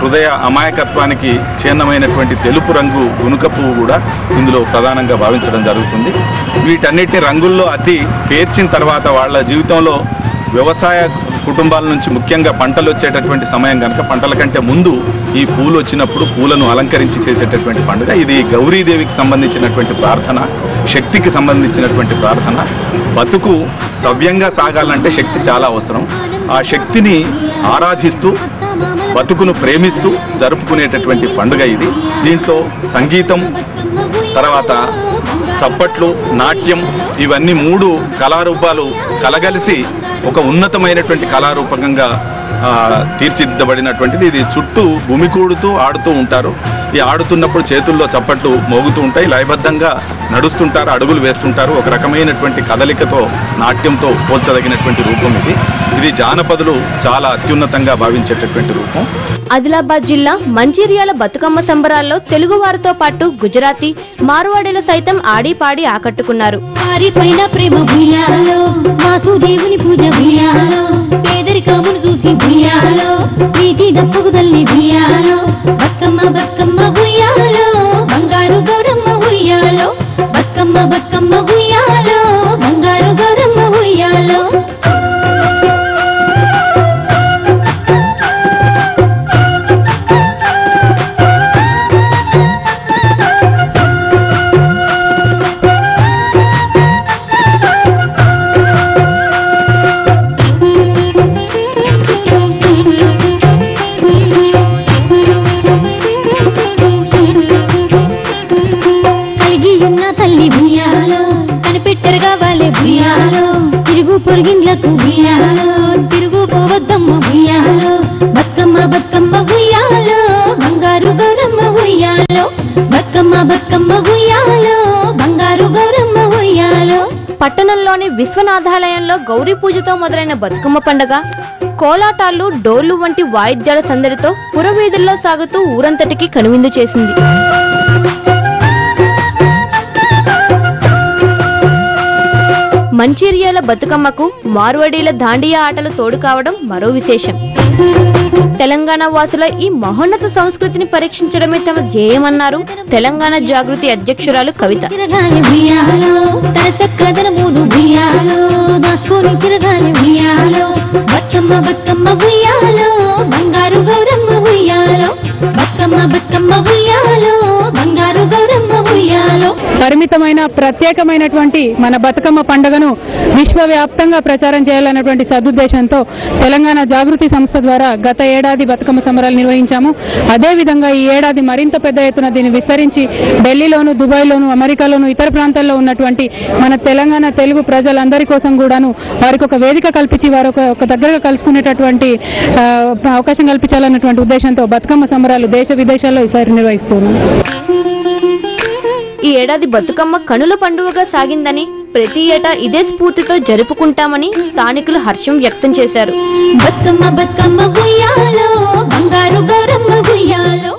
హృదయ అమాయకత్వానికి చిహ్నమైనటువంటి తెలుపు రంగు గునుక పువ్వు కూడా ఇందులో ప్రధానంగా భావించడం జరుగుతుంది. వీటన్నిటిని రంగుల్లో అతి పేర్చిన తర్వాత వాళ్ళ జీవితంలో వ్యవసాయ కుటుంబాల నుంచి ముఖ్యంగా పంటలు వచ్చేటటువంటి సమయం కనుక పంటల కంటే ముందు ఈ పూలు వచ్చినప్పుడు పూలను అలంకరించి చేసేటటువంటి పండుగ. ఇది గౌరీదేవికి సంబంధించినటువంటి ప్రార్థన, శక్తికి సంబంధించినటువంటి ప్రార్థన. బతుకు సవ్యంగా సాగాలంటే శక్తి చాలా అవసరం. ఆ శక్తిని ఆరాధిస్తూ బతుకును ప్రేమిస్తూ జరుపుకునేటటువంటి పండుగ ఇది. దీంట్లో సంగీతం, తర్వాత చప్పట్లు, నాట్యం, ఇవన్నీ 3 కళారూపాలు కలగలిసి ఒక ఉన్నతమైనటువంటి కళారూపకంగా తీర్చిదిద్దబడినటువంటిది. ఇది చుట్టూ భూమికూడుతూ ఆడుతూ ఉంటారు. ఈ ఆడుతున్నప్పుడు చేతుల్లో చప్పట్లు మోగుతూ ఉంటాయి, లయబద్ధంగా నడుస్తుంటారు, అడుగులు వేస్తుంటారు. ఒక రకమైనటువంటి కదలికతో, నాట్యంతో పోల్చదగినటువంటి రూపం ఇది. ఇది జానపదులు చాలా అత్యున్నతంగా భావించేటటువంటి రూపం. ఆదిలాబాద్ జిల్లా మంచిర్యాల బతుకమ్మ సంబరాల్లో తెలుగు వారితో పాటు గుజరాతీ, మార్వాడీలు సైతం ఆడి పాడి ఆకట్టుకున్నారు. వారిపైన ప్రేమ భూయాలో, వాసుదేవుని పూజ భూయాలో, పేదరికమును చూసి భూయాలో, ప్రీతి దప్పుకుదల్ని భూయాలో, బతుకమ్మ బతుకమ్మ భూయాలో, బంగారు గౌరమ్మ భూయాలో, బతుకమ్మ బతుకమ్మ భూయాలో, బంగారు గౌరమ్మ భూయాలో. కనిపెట్టరుగా వాళ్ళే భూయాలో, తిరుగు పొరిగిండ్లకు భూయాలో, తిరుగు పోవద్దమ్మ భూయాలో, బతుకమ్మ బతుకమ్మ భూయాలో, బంగారు గౌరమ్మ భూయాలో, బతుకమ్మ బతుకమ్మ భూయాలో, బంగారు గౌరమ్మ భూయాలో. పట్టణంలోని విశ్వనాథాలయంలో గౌరీ పూజతో మొదలైన బతుకమ్మ పండుగ కోలాటాలు, డోళ్లు వంటి వాయిద్యాల సందడితో పురవీధుల్లో సాగుతూ ఊరంతటికి కనువిందు చేసింది. మంచిర్యాల బతుకమ్మకు మార్వాడీల దాండియా ఆటలు తోడు కావడం మరో విశేషం. తెలంగాణ వాసుల ఈ మహోన్నత సంస్కృతిని పరీక్షించడమే తమ ధ్యేయమన్నారు తెలంగాణ జాగృతి అధ్యక్షురాలు కవిత. బతుకమ్మ బతుకమ్మ భూయాలో, బంగారు గౌరమ్మ భూయాలో, బతుకమ్మ బతుకమ్మ భూయాలో, బంగారు గౌరమ్మ భూయాలో. పరిమితమైన ప్రత్యేకమైనటువంటి మన బతుకమ్మ పండుగను విశ్వవ్యాప్తంగా ప్రచారం చేయాలన్నటువంటి సదుద్దేశంతో తెలంగాణ జాగృతి సంస్థ ద్వారా గత ఏడాది బతుకమ్మ సంబరాలు నిర్వహించాము. అదేవిధంగా ఈ ఏడాది మరింత పెద్ద ఎత్తున దీన్ని విస్తరించి ఢిల్లీలోను, దుబాయ్లోను, అమెరికాలోను, ఇతర ప్రాంతాల్లో ఉన్నటువంటి మన తెలంగాణ తెలుగు ప్రజలందరి కోసం కూడాను వారికి ఒక వేదిక కల్పించి వారు ఒక దగ్గరగా కలుసుకునేటటువంటి అవకాశం కల్పించాలన్నటువంటి ఉద్దేశంతో బతుకమ్మ సంబరాలు దేశ విదేశాల్లో ఈసారి నిర్వహిస్తున్నాం. ఈ ఏడాది బతుకమ్మ కనుల పండుగగా సాగిందని, ప్రతి ఏటా ఇదే స్ఫూర్తితో జరుపుకుంటామని స్థానికులు హర్షం వ్యక్తం చేశారు. బతుకమ్మ బతుకమ్మ భూయాలో, బంగారు గౌరమ్మ భూయాలో.